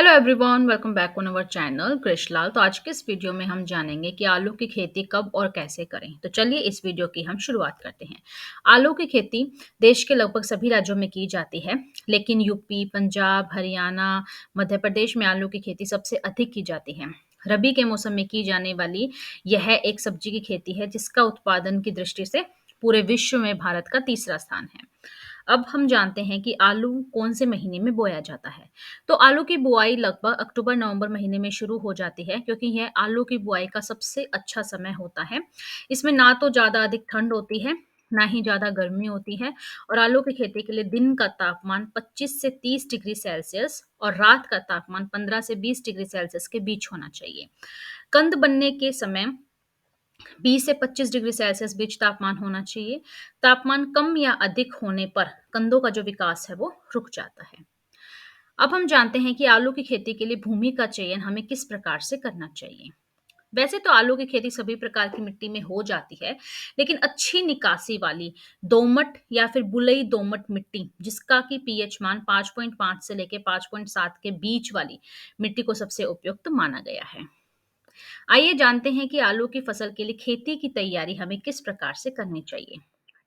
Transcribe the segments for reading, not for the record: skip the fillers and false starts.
Hello everyone, welcome back on our channel Krishnalal. तो आज के इस वीडियो में हम जानेंगे कि आलू की खेती कब और कैसे करें। तो चलिए इस वीडियो की हम शुरुआत करते हैं। आलू की खेती देश के लगभग सभी राज्यों में की जाती है, लेकिन यूपी, पंजाब, हरियाणा, मध्य प्रदेश में आलू की खेती सबसे अधिक की जाती है। रबी के मौसम में की जाने वाली यह एक सब्जी की खेती है जिसका उत्पादन की दृष्टि से पूरे विश्व में भारत का तीसरा स्थान है। अब हम जानते हैं कि आलू कौन से महीने में बोया जाता है। तो आलू की बुआई लगभग अक्टूबर-नवंबर महीने में शुरू हो जाती है, क्योंकि यह आलू की बुआई का सबसे अच्छा समय होता है। इसमें ना तो ज़्यादा अधिक ठंड होती है, ना ही ज़्यादा गर्मी होती है और आलू की खेती के लिए दिन का तापमान 25 से 30 डिग्री सेल्सियस और रात का तापमान 15 से 20 डिग्री सेल्सियस के बीच होना चाहिए। कंद बनने के समय 20 से 25 डिग्री सेल्सियस बीच तापमान होना चाहिए। तापमान कम या अधिक होने पर कंदों का जो विकास है वो रुक जाता है। अब हम जानते हैं कि आलू की खेती के लिए भूमि का चयन हमें किस प्रकार से करना चाहिए। वैसे तो आलू की खेती सभी प्रकार की मिट्टी में हो जाती है, लेकिन अच्छी निकासी वाली दोमट या फिर बुलई दोमट मिट्टी, जिसका कि पीएच मान 5.5 से लेकर 5.7 के बीच वाली मिट्टी को सबसे उपयुक्त माना गया है। आइए जानते हैं कि आलू की फसल के लिए खेती की तैयारी हमें किस प्रकार से करनी चाहिए।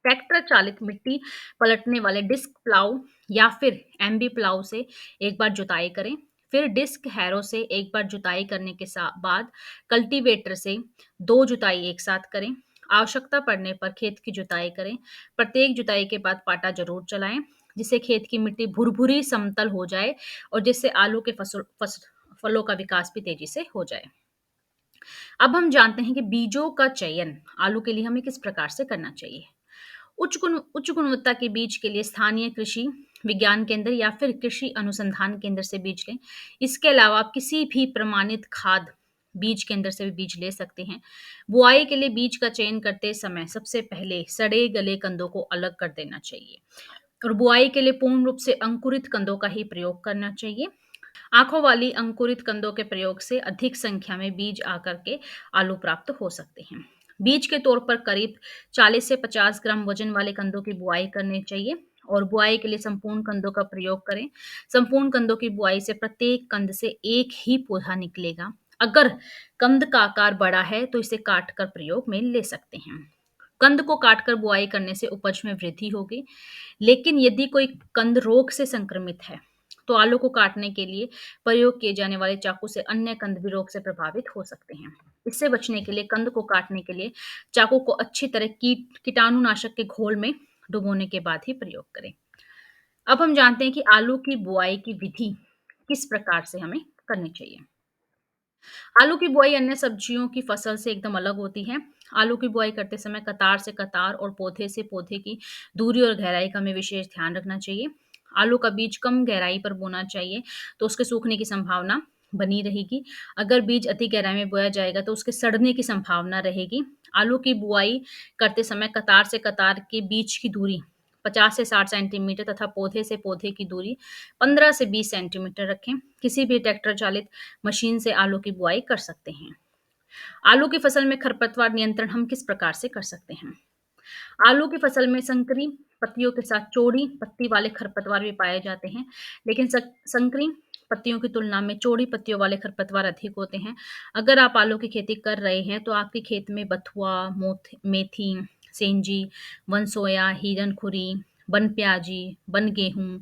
ट्रैक्टर चालित मिट्टी पलटने वाले डिस्क प्लाऊ या फिर एमबी प्लाऊ से एक बार जुताई करें। फिर डिस्क हैरो से एक बार जुताई करने के बाद कल्टीवेटर से दो जुताई एक साथ करें। आवश्यकता पड़ने पर खेत की जुताई करें। प्रत्येक जुताई के बाद पाटा जरूर चलाएं, जिससे खेत की मिट्टी भुरभुरी समतल हो जाए और जिससे आलू के फलों का विकास भी तेजी से हो जाए। अब हम जानते हैं कि बीजों का चयन आलू के लिए हमें किस प्रकार से करना चाहिए। उच्च गुणवत्ता के बीज के लिए स्थानीय कृषि विज्ञान केंद्र या फिर कृषि अनुसंधान केंद्र से बीज लें। इसके अलावा आप किसी भी प्रमाणित खाद बीज केंद्र से भी बीज ले सकते हैं। बुआई के लिए बीज का चयन करते समय सबसे पहले सड़े गले कंदों को अलग कर देना चाहिए और बुआई के लिए पूर्ण रूप से अंकुरित कंदों का ही प्रयोग करना चाहिए। आंखों वाली अंकुरित कंदों के प्रयोग से अधिक संख्या में बीज आकर के आलू प्राप्त हो सकते हैं। बीज के तौर पर करीब 40 से 50 ग्राम वजन वाले कंदों की बुआई करनी चाहिए और बुआई के लिए संपूर्ण कंदों का प्रयोग करें। संपूर्ण कंदों की बुआई से प्रत्येक कंद से एक ही पौधा निकलेगा। अगर कंद का आकार बड़ा है तो इसे काट कर प्रयोग में ले सकते हैं। कंद को काटकर बुआई करने से उपज में वृद्धि होगी, लेकिन यदि कोई कंद रोग से संक्रमित है तो आलू को काटने के लिए प्रयोग किए जाने वाले चाकू से अन्य कंद भी रोग से प्रभावित हो सकते हैं। इससे बचने के लिए कंद को काटने के लिए चाकू को अच्छी तरह कीटाणुनाशक के घोल में डुबोने के बाद ही प्रयोग करें। अब हम जानते हैं कि आलू की बुआई की विधि किस प्रकार से हमें करनी चाहिए। आलू की बुआई अन्य सब्जियों की फसल से एकदम अलग होती है। आलू की बुआई करते समय कतार से कतार और पौधे से पौधे की दूरी और गहराई का हमें विशेष ध्यान रखना चाहिए। आलू का बीज कम गहराई पर बोना चाहिए, तो उसके सूखने की संभावना बनी रहेगी। अगर बीज अति गहराई में बोया जाएगा तो उसके सड़ने की संभावना रहेगी। आलू की बुआई करते समय कतार से कतार के बीच की दूरी 50 से 60 सेंटीमीटर तथा पौधे से पौधे की दूरी 15 से 20 सेंटीमीटर रखें। किसी भी ट्रैक्टर चालित मशीन से आलू की बुआई कर सकते हैं। आलू की फसल में खरपतवार नियंत्रण हम किस प्रकार से कर सकते हैं। आलू की फसल में संकरी पत्तियों के साथ चौड़ी पत्ती वाले खरपतवार भी पाए जाते हैं, लेकिन संकरी पत्तियों की तुलना में चौड़ी पत्तियों वाले खरपतवार अधिक होते हैं। अगर आप आलू की खेती कर रहे हैं तो आपके खेत में बथुआ, मेथी, सेंजी, वन सोया, हिरन खुरी, बन प्याजी, बन गेहूं,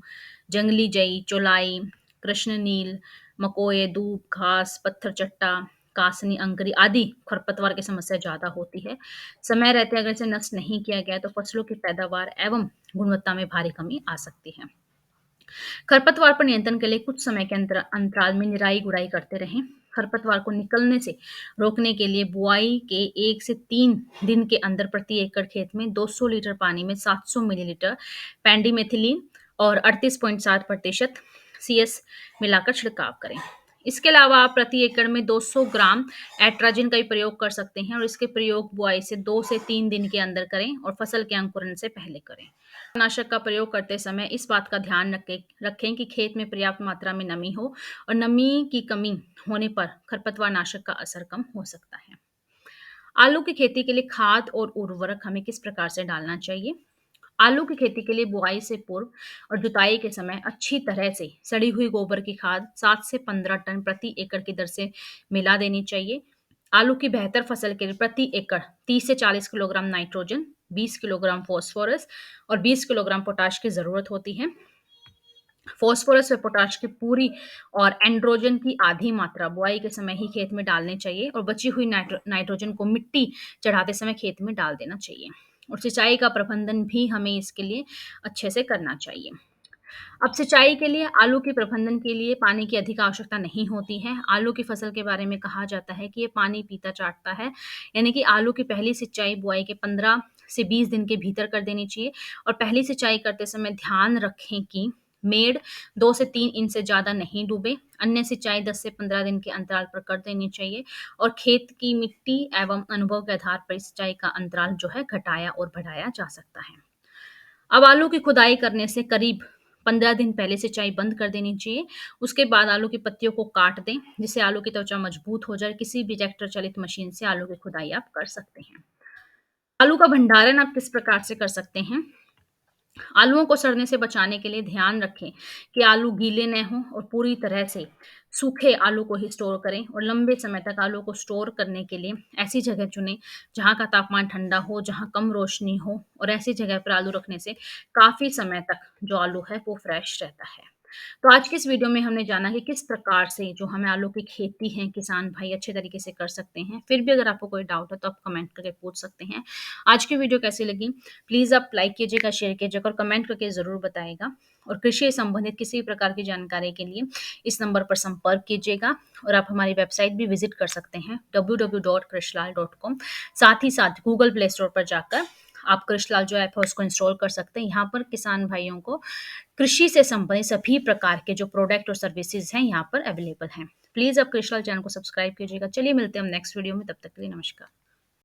जंगली जई, चौलाई, कृष्ण नील, मकोए, दूब घास, पत्थर चट्टा, कासनी, अंकरी आदि खरपतवार की समस्या ज्यादा होती है। समय रहते अगर इसे नष्ट नहीं किया गया तो फसलों की पैदावार एवं गुणवत्ता में भारी कमी आ सकती है। खरपतवार पर नियंत्रण के लिए कुछ समय के अंतराल में निराई गुड़ाई करते रहें। खरपतवार को निकलने से रोकने के लिए बुआई के 1 से 3 दिन के अंदर प्रति एकड़ खेत में 200 लीटर पानी में 700 मिलीलीटर पेंडिमेथिलीन और 38.7% CS मिलाकर छिड़काव करें। इसके अलावा आप प्रति एकड़ में 200 ग्राम एट्राजिन का भी प्रयोग कर सकते हैं और इसके प्रयोग बुआई से 2 से 3 दिन के अंदर करें और फसल के अंकुरण से पहले करें। नाशक का प्रयोग करते समय इस बात का ध्यान रखें कि खेत में पर्याप्त मात्रा में नमी हो और नमी की कमी होने पर खरपतवार नाशक का असर कम हो सकता है। आलू की खेती के लिए खाद और उर्वरक हमें किस प्रकार से डालना चाहिए। आलू की खेती के लिए बुआई से पूर्व और जुताई के समय अच्छी तरह से सड़ी हुई गोबर की खाद 7 से 15 टन प्रति एकड़ की दर से मिला देनी चाहिए। आलू की बेहतर फसल के लिए प्रति एकड़ 30 से 40 किलोग्राम नाइट्रोजन, 20 किलोग्राम फास्फोरस और 20 किलोग्राम पोटाश की जरूरत होती है। फास्फोरस व पोटाश की पूरी और एंड्रोजन की आधी मात्रा बुआई के समय ही खेत में डालनी चाहिए और बची हुई नाइट्रोजन को मिट्टी चढ़ाते समय खेत में डाल देना चाहिए। और सिंचाई का प्रबंधन भी हमें इसके लिए अच्छे से करना चाहिए। अब सिंचाई के लिए आलू के प्रबंधन के लिए पानी की अधिक आवश्यकता नहीं होती है। आलू की फसल के बारे में कहा जाता है कि ये पानी पीता चाटता है, यानी कि आलू की पहली सिंचाई बुआई के 15 से 20 दिन के भीतर कर देनी चाहिए। और पहली सिंचाई करते समय ध्यान रखें कि मेड़ 2 से 3 इंच से ज़्यादा नहीं डूबे। अन्य सिंचाई 10 से 15 दिन के अंतराल पर कर देनी चाहिए और खेत की मिट्टी एवं अनुभव के आधार पर सिंचाई का अंतराल जो है घटाया और बढ़ाया जा सकता है। अब आलू की खुदाई करने से करीब 15 दिन पहले सिंचाई बंद कर देनी चाहिए। उसके बाद आलू की पत्तियों को काट दें, जिससे आलू की त्वचा मजबूत हो जाए। किसी भी ट्रैक्टर चलित मशीन से आलू की खुदाई आप कर सकते हैं। आलू का भंडारण आप किस प्रकार से कर सकते हैं? आलूओं को सड़ने से बचाने के लिए ध्यान रखें कि आलू गीले न हों और पूरी तरह से सूखे आलू को ही स्टोर करें। और लंबे समय तक आलू को स्टोर करने के लिए ऐसी जगह चुनें जहां का तापमान ठंडा हो, जहां कम रोशनी हो। और ऐसी जगह पर आलू रखने से काफी समय तक जो आलू है वो फ्रेश रहता है। तो आज के इस वीडियो में हमने जाना कि किस प्रकार से जो हमें आलू की खेती है किसान भाई अच्छे तरीके से कर सकते हैं। फिर भी अगर आपको कोई डाउट है तो आप कमेंट करके पूछ सकते हैं। आज की वीडियो कैसी लगी प्लीज़ आप लाइक कीजिएगा, शेयर कीजिएगा और कमेंट करके ज़रूर बताइएगा। और कृषि संबंधित किसी भी प्रकार की जानकारी के लिए इस नंबर पर संपर्क कीजिएगा। और आप हमारी वेबसाइट भी विजिट कर सकते हैं www.krishlal.com। साथ ही साथ गूगल प्ले स्टोर पर जाकर आप कृषलाल जो ऐप है उसको इंस्टॉल कर सकते हैं। यहाँ पर किसान भाइयों को कृषि से संबंधित सभी प्रकार के जो प्रोडक्ट और सर्विसेज हैं यहाँ पर अवेलेबल हैं। प्लीज़ आप कृषलाल चैनल को सब्सक्राइब कीजिएगा। चलिए मिलते हैं हम नेक्स्ट वीडियो में, तब तक के लिए नमस्कार।